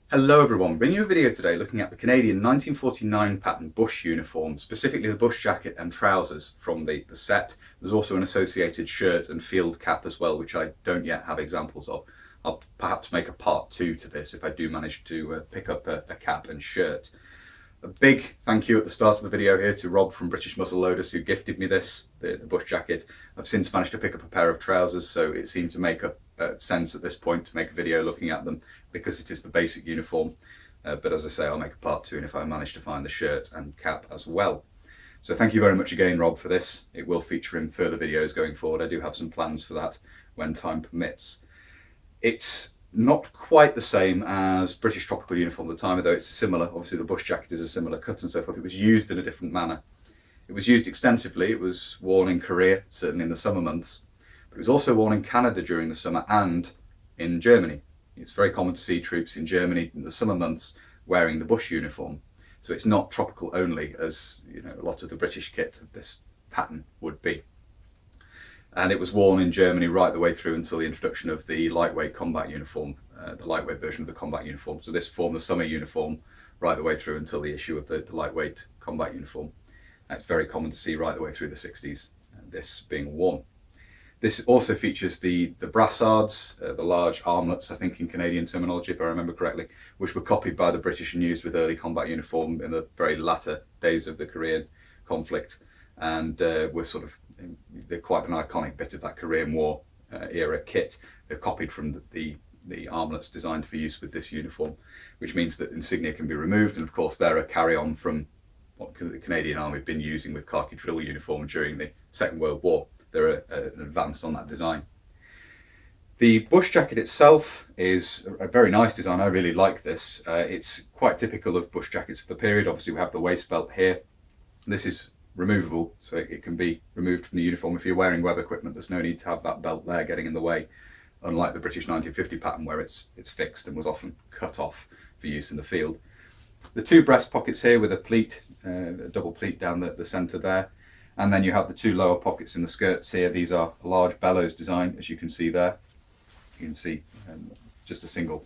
Hello everyone, bringing you a video today looking at the Canadian 1949 pattern bush uniform, specifically the bush jacket and trousers from the set. There's also an associated shirt and field cap as well, which I don't yet have examples of. I'll perhaps make a part 2 to this if I do manage to pick up a cap and shirt. A big thank you at the start of the video here to Rob from British Muzzleloaders who gifted me this, the bush jacket. I've since managed to pick up a pair of trousers, so it seemed to make sense at this point to make a video looking at them because it is the basic uniform. But as I say, I'll make a part 2 and if I manage to find the shirt and cap as well. So thank you very much again, Rob, for this. It will feature in further videos going forward. I do have some plans for that when time permits. It's not quite the same as British tropical uniform at the time, although it's similar. Obviously the bush jacket is a similar cut and so forth. It was used in a different manner. It was used extensively. It was worn in Korea, certainly in the summer months, but it was also worn in Canada during the summer and in Germany. It's very common to see troops in Germany in the summer months wearing the bush uniform. So it's not tropical only, as you know, a lot of the British kit of this pattern would be. And it was worn in Germany right the way through until the introduction of the lightweight combat uniform, the lightweight version of the combat uniform. So this formed the summer uniform right the way through until the issue of the lightweight combat uniform. And it's very common to see right the way through the 60s, this being worn. This also features the brassards, the large armlets, I think in Canadian terminology, if I remember correctly, which were copied by the British and used with early combat uniform in the very latter days of the Korean conflict. And were they're quite an iconic bit of that Korean War era kit. They're copied from the armlets designed for use with this uniform, which means that insignia can be removed. And of course, they're a carry-on from what the Canadian Army had been using with khaki drill uniform during the Second World War. They're an advance on that design. The bush jacket itself is a very nice design. I really like this. It's quite typical of bush jackets of the period. Obviously, we have the waist belt here. This is removable, so it can be removed from the uniform. If you're wearing web equipment, there's no need to have that belt there getting in the way, unlike the British 1950 pattern where it's fixed and was often cut off for use in the field. The two breast pockets here with a pleat, a double pleat down the centre there, and then you have the two lower pockets in the skirts here. These are a large bellows design, as you can see there. You can see just a single,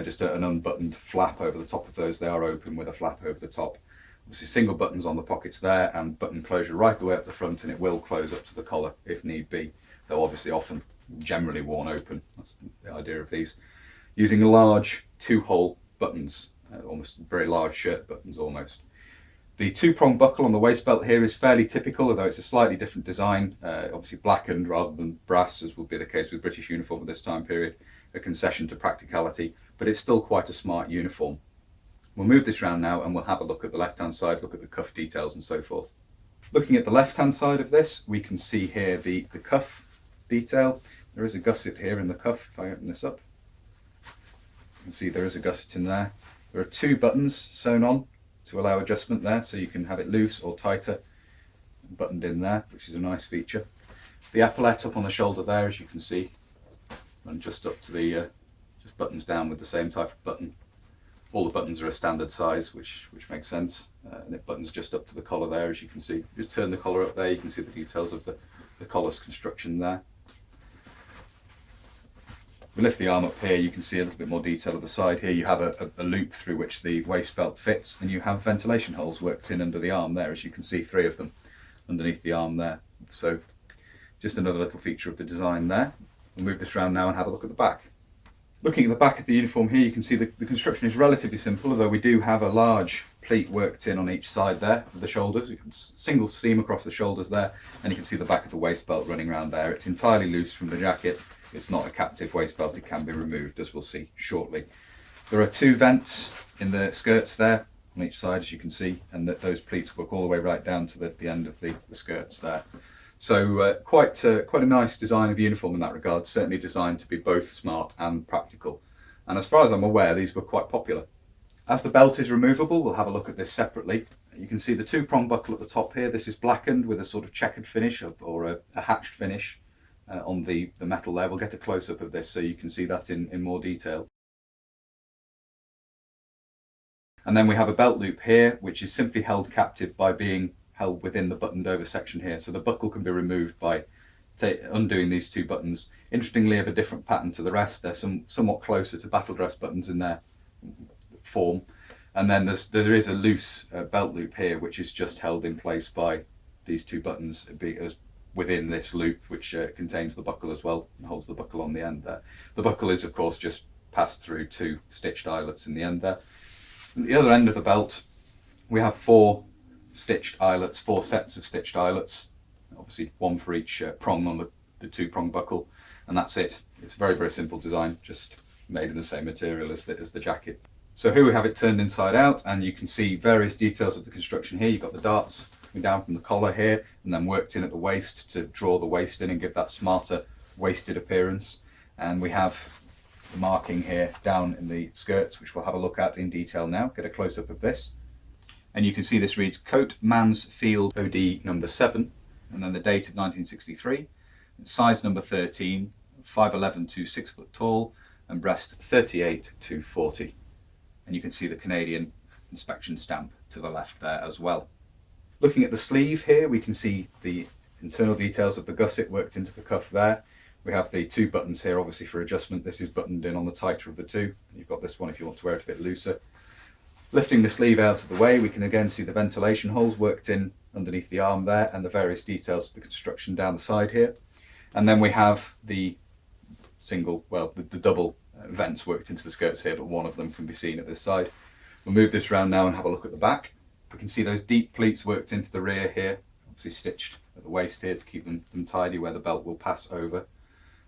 just an unbuttoned flap over the top of those. They are open with a flap over the top. Obviously single buttons on the pockets there and button closure right the way up the front, and it will close up to the collar if need be, though obviously often generally worn open. That's the idea of these. Using large two-hole buttons, almost very large shirt buttons almost. The two-prong buckle on the waist belt here is fairly typical, although it's a slightly different design, obviously blackened rather than brass, as would be the case with British uniform at this time period, a concession to practicality, but it's still quite a smart uniform. We'll move this round now and we'll have a look at the left-hand side, look at the cuff details and so forth. Looking at the left-hand side of this, we can see here the cuff detail. There is a gusset here in the cuff. If I open this up, you can see there is a gusset in there. There are two buttons sewn on to allow adjustment there, so you can have it loose or tighter, buttoned in there, which is a nice feature. The epaulette up on the shoulder there, as you can see, and just up to the, just buttons down with the same type of button. All the buttons are a standard size, which makes sense, and it buttons just up to the collar there, as you can see. Just turn the collar up there, you can see the details of the collar's construction there. We lift the arm up here, you can see a little bit more detail of the side here. You have a loop through which the waist belt fits, and you have ventilation holes worked in under the arm there, as you can see, 3 of them underneath the arm there. So just another little feature of the design there. We'll move this around now and have a look at the back. Looking at the back of the uniform here, you can see the construction is relatively simple, although we do have a large pleat worked in on each side there of the shoulders. You can single seam across the shoulders there, and you can see the back of the waist belt running around there. It's entirely loose from the jacket. It's not a captive waist belt, it can be removed, as we'll see shortly. There are 2 vents in the skirts there on each side, as you can see, and those pleats work all the way right down to the end of the skirts there. So quite a nice design of uniform in that regard, certainly designed to be both smart and practical. And as far as I'm aware, these were quite popular. As the belt is removable, we'll have a look at this separately. You can see the two-prong buckle at the top here. This is blackened with a sort of checkered finish or a hatched finish on the metal there. We'll get a close-up of this so you can see that in more detail. And then we have a belt loop here, which is simply held captive by being held within the buttoned over section here. So the buckle can be removed by undoing these 2 buttons. Interestingly, of a different pattern to the rest. They're somewhat closer to battle dress buttons in there form. And then there is a loose belt loop here, which is just held in place by these two buttons within this loop, which contains the buckle as well, and holds the buckle on the end there. The buckle is, of course, just passed through two stitched eyelets in the end there. At the other end of the belt, we have four stitched eyelets, four sets of stitched eyelets, obviously one for each prong on the two-prong buckle, and that's it. It's a very, very simple design, just made in the same material as the jacket. So here we have it turned inside out, and you can see various details of the construction here. You've got the darts coming down from the collar here, and then worked in at the waist to draw the waist in and give that smarter waisted appearance. And we have the marking here down in the skirts, which we'll have a look at in detail now. Get a close-up of this. And you can see this reads Coat Mansfield OD number 7, and then the date of 1963, size number 13, 5'11" to 6 foot tall, and breast 38 to 40. And you can see the Canadian inspection stamp to the left there as well. Looking at the sleeve here, we can see the internal details of the gusset worked into the cuff there. We have the two buttons here, obviously for adjustment. This is buttoned in on the tighter of the two. You've got this one if you want to wear it a bit looser. Lifting the sleeve out of the way, we can again see the ventilation holes worked in underneath the arm there, and the various details of the construction down the side here. And then we have the double vents worked into the skirts here, but one of them can be seen at this side. We'll move this round now and have a look at the back. We can see those deep pleats worked into the rear here, obviously stitched at the waist here to keep them tidy where the belt will pass over.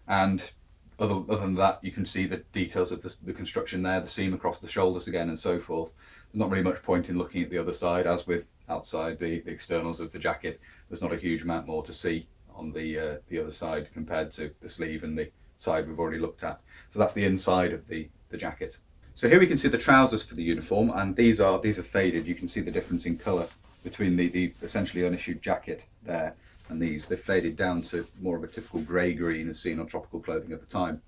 And other than that, you can see the details of the construction there, the seam across the shoulders again, and so forth. There's not really much point in looking at the other side. As with outside the externals of the jacket, there's not a huge amount more to see on the other side compared to the sleeve and the side we've already looked at. So that's the inside of the jacket. So here we can see the trousers for the uniform, and these are faded. You can see the difference in colour between the essentially unissued jacket there and these. They've faded down to more of a typical grey-green as seen on tropical clothing at the time.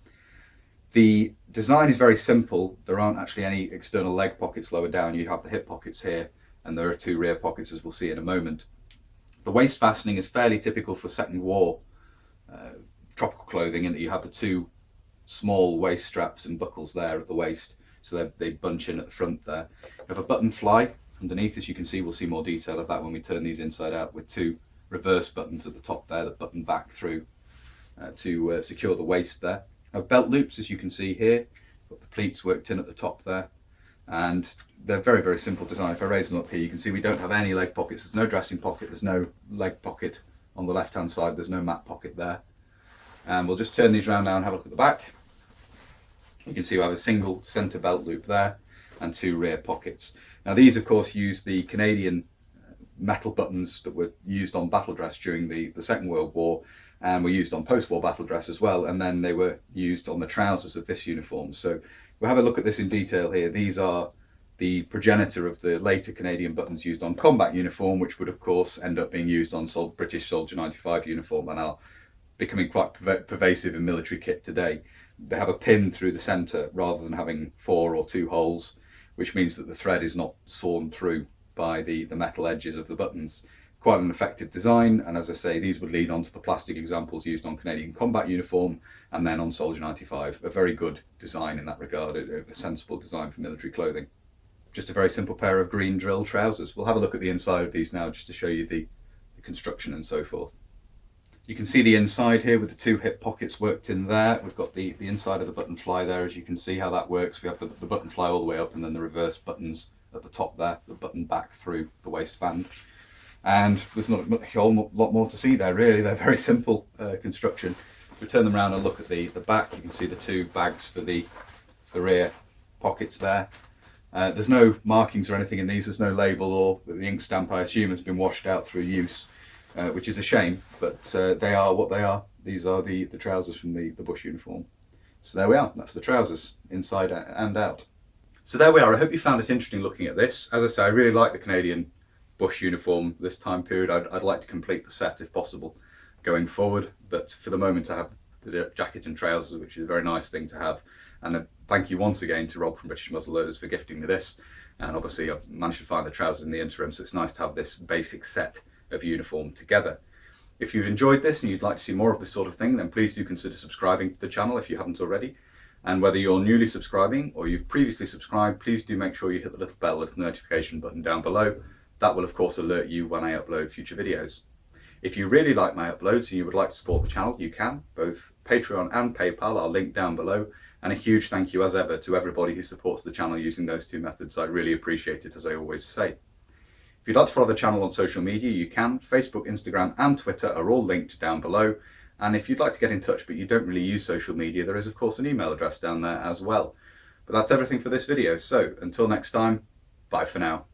The design is very simple. There aren't actually any external leg pockets lower down. You have the hip pockets here, and there are two rear pockets, as we'll see in a moment. The waist fastening is fairly typical for Second War tropical clothing, in that you have the two small waist straps and buckles there at the waist, so they bunch in at the front there. You have a button fly underneath, as you can see. We'll see more detail of that when we turn these inside out, with two reverse buttons at the top there that button back through to secure the waist there. You have belt loops, as you can see here. Got the pleats worked in at the top there, and they're very, very simple design. If I raise them up here, you can see we don't have any leg pockets. There's no dressing pocket, there's no leg pocket on the left hand side, there's no mat pocket there. And we'll just turn these around now and have a look at the back. You can see we have a single centre belt loop there and two rear pockets. Now these of course use the Canadian metal buttons that were used on battle dress during the Second World War, and were used on post-war battle dress as well, and then they were used on the trousers of this uniform. So we'll have a look at this in detail here. These are the progenitor of the later Canadian buttons used on combat uniform, which would of course end up being used on British Soldier 95 uniform, and are becoming quite pervasive in military kit today. They have a pin through the centre rather than having 4 or 2 holes, which means that the thread is not sawn through by the metal edges of the buttons. Quite an effective design, and as I say, these would lead on to the plastic examples used on Canadian combat uniform and then on Soldier 95. A very good design in that regard, a sensible design for military clothing. Just a very simple pair of green drill trousers. We'll have a look at the inside of these now just to show you the construction and so forth. You can see the inside here with the two hip pockets worked in there. We've got the inside of the button fly there, as you can see how that works. We have the button fly all the way up, and then the reverse buttons at the top there, the button back through the waistband. And there's not a whole lot more to see there really. They're very simple construction. If we turn them around and look at the back, you can see the two bags for the rear pockets there. There's no markings or anything in these. There's no label, or the ink stamp I assume has been washed out through use. Which is a shame, but they are what they are. These are the trousers from the bush uniform. So there we are, that's the trousers, inside and out. So there we are. I hope you found it interesting looking at this. As I say, I really like the Canadian bush uniform this time period. I'd like to complete the set if possible going forward, but for the moment I have the jacket and trousers, which is a very nice thing to have. And thank you once again to Rob from British Muzzleloaders for gifting me this. And obviously I've managed to find the trousers in the interim, so it's nice to have this basic set of uniform together. If you've enjoyed this and you'd like to see more of this sort of thing, then please do consider subscribing to the channel if you haven't already. And whether you're newly subscribing or you've previously subscribed, please do make sure you hit the little bell with the notification button down below. That will of course alert you when I upload future videos. If you really like my uploads and you would like to support the channel, you can. Both Patreon and PayPal are linked down below. And a huge thank you as ever to everybody who supports the channel using those two methods. I really appreciate it, as I always say. If you'd like to follow the channel on social media, you can. Facebook, Instagram and Twitter are all linked down below. And if you'd like to get in touch but you don't really use social media, there is of course an email address down there as well. But that's everything for this video. So until next time, bye for now.